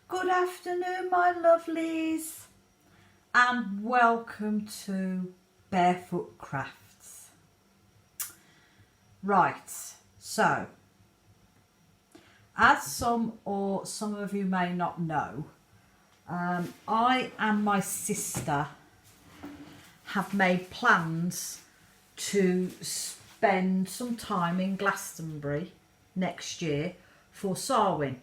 Good afternoon, my lovelies, and welcome to Barefoot Crafts. Right, so as some of you may not know, I and my sister have made plans to spend some time in Glastonbury next year for Samhain.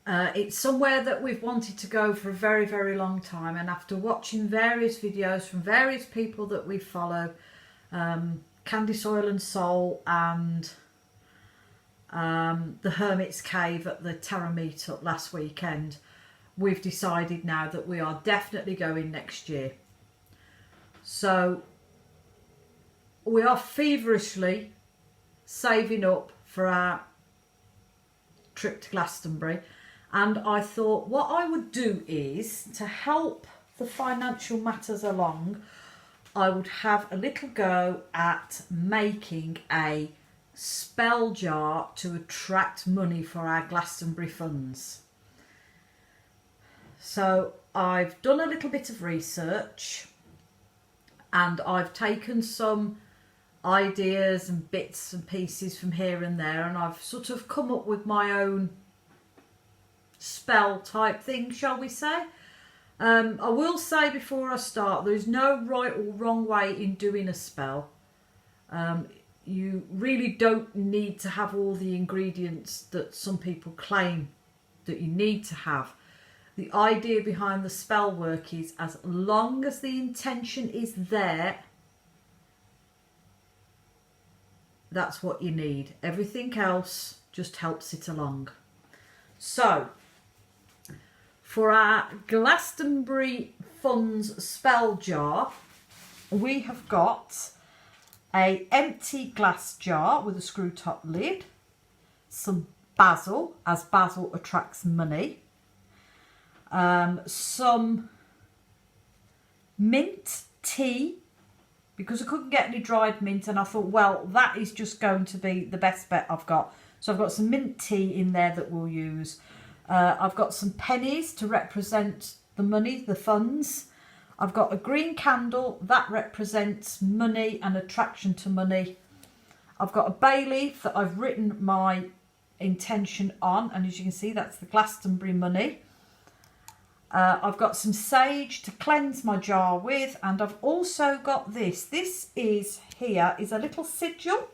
It's somewhere that we've wanted to go for a very, very long time, and after watching various videos from various people that we follow, Candy Soil and Soul and the Hermit's Cave at the Terra meetup last weekend, we've decided now that we are definitely going next year. So we are feverishly saving up for our trip to Glastonbury, and I thought what I would do is, to help the financial matters along, I would have a little go at making a spell jar to attract money for our Glastonbury funds. So I've done a little bit of research and I've taken some ideas and bits and pieces from here and there, and I've sort of come up with my own spell type thing, shall we say. I will say before I start, there is no right or wrong way in doing a spell. You really don't need to have all the ingredients that some people claim that you need to have. The idea behind the spell work is, as long as the intention is there, that's what you need. Everything else just helps it along. So, for our Glastonbury Funds spell jar, we have got an empty glass jar with a screw top lid, some basil, as basil attracts money, some mint tea, because I couldn't get any dried mint, and I thought, well, that is just going to be the best bet I've got. So I've got some mint tea in there that we'll use. I've got some pennies to represent the money, the funds. I've got a green candle that represents money and attraction to money. I've got a bay leaf that I've written my intention on, and as you can see, that's the Glastonbury money. I've got some sage to cleanse my jar with, and I've also got this. This is a little sigil.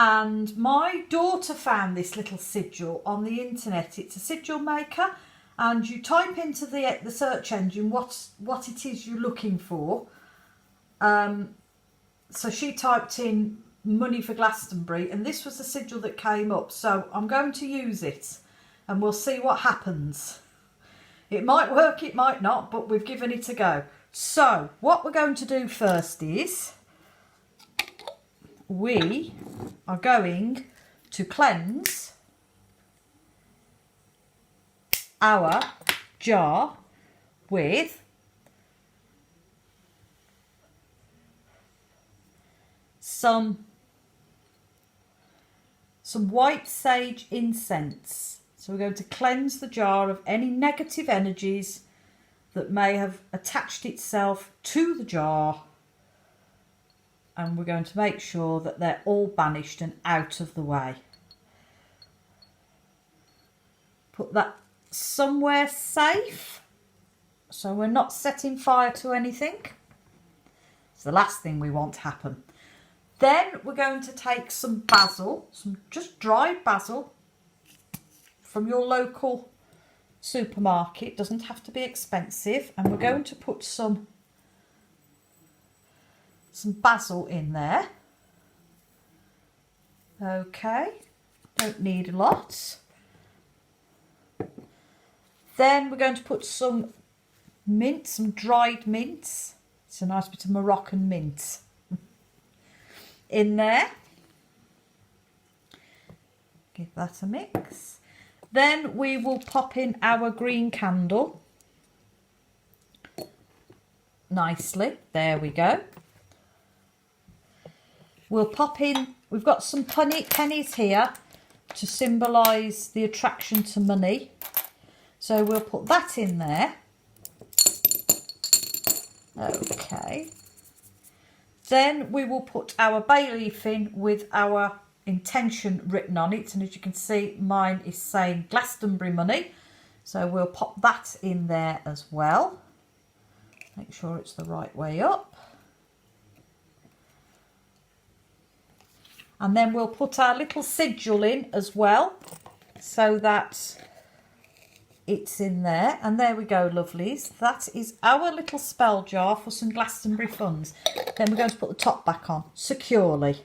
And my daughter found this little sigil on the internet. It's a sigil maker, and you type into the search engine what it is you're looking for. So she typed in money for Glastonbury, and this was the sigil that came up. So I'm going to use it, and we'll see what happens. It might work, it might not, but we've given it a go. So what we're going to do first is, we are going to cleanse our jar with some white sage incense. So we're going to cleanse the jar of any negative energies that may have attached itself to the jar, and we're going to make sure that they're all banished and out of the way. Put that somewhere safe, so we're not setting fire to anything. It's the last thing we want to happen. Then we're going to take some basil, some just dried basil from your local supermarket. Doesn't have to be expensive, and we're going to put some basil in there. Okay, don't need a lot. Then we're going to put some mint, some dried mints. It's a nice bit of Moroccan mint in there. Give that a mix. Then we will pop in our green candle nicely. There we go. We'll pop in, we've got some pennies here to symbolise the attraction to money. So we'll put that in there. Okay. Then we will put our bay leaf in with our intention written on it. And as you can see, mine is saying Glastonbury money. So we'll pop that in there as well. Make sure it's the right way up. And then we'll put our little sigil in as well, so that it's in there. And there we go, lovelies. That is our little spell jar for some Glastonbury funds. Then we're going to put the top back on securely.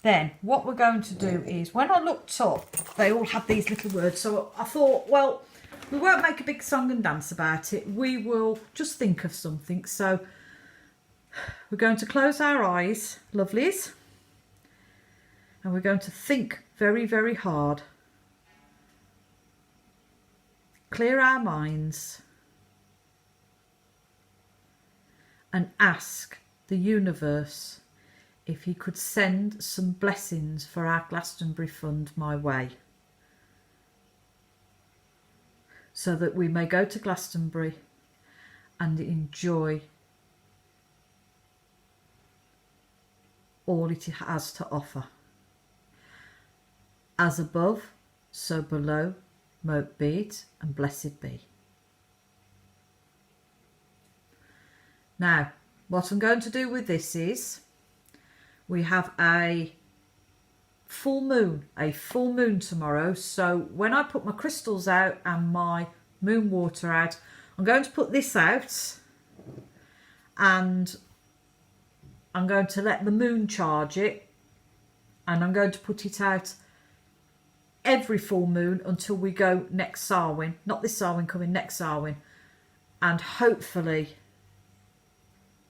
Then what we're going to do is, when I looked up, they all had these little words. So I thought, well, we won't make a big song and dance about it. We will just think of something. So we're going to close our eyes, lovelies. And we're going to think very, very hard. Clear our minds. And ask the universe if he could send some blessings for our Glastonbury fund my way. So that we may go to Glastonbury and enjoy all it has to offer. As above, so below, mote be it, and blessed be. Now, what I'm going to do with this is, we have a full moon tomorrow. So when I put my crystals out and my moon water out, I'm going to put this out and I'm going to let the moon charge it, and I'm going to put it out every full moon until we go next Samhain, not this Samhain coming, next Samhain. And hopefully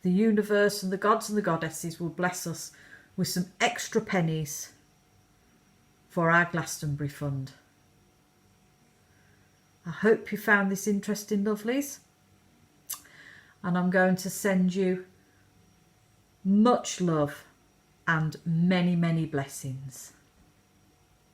the universe and the gods and the goddesses will bless us with some extra pennies for our Glastonbury fund. I hope you found this interesting, lovelies. And I'm going to send you much love and many, many blessings.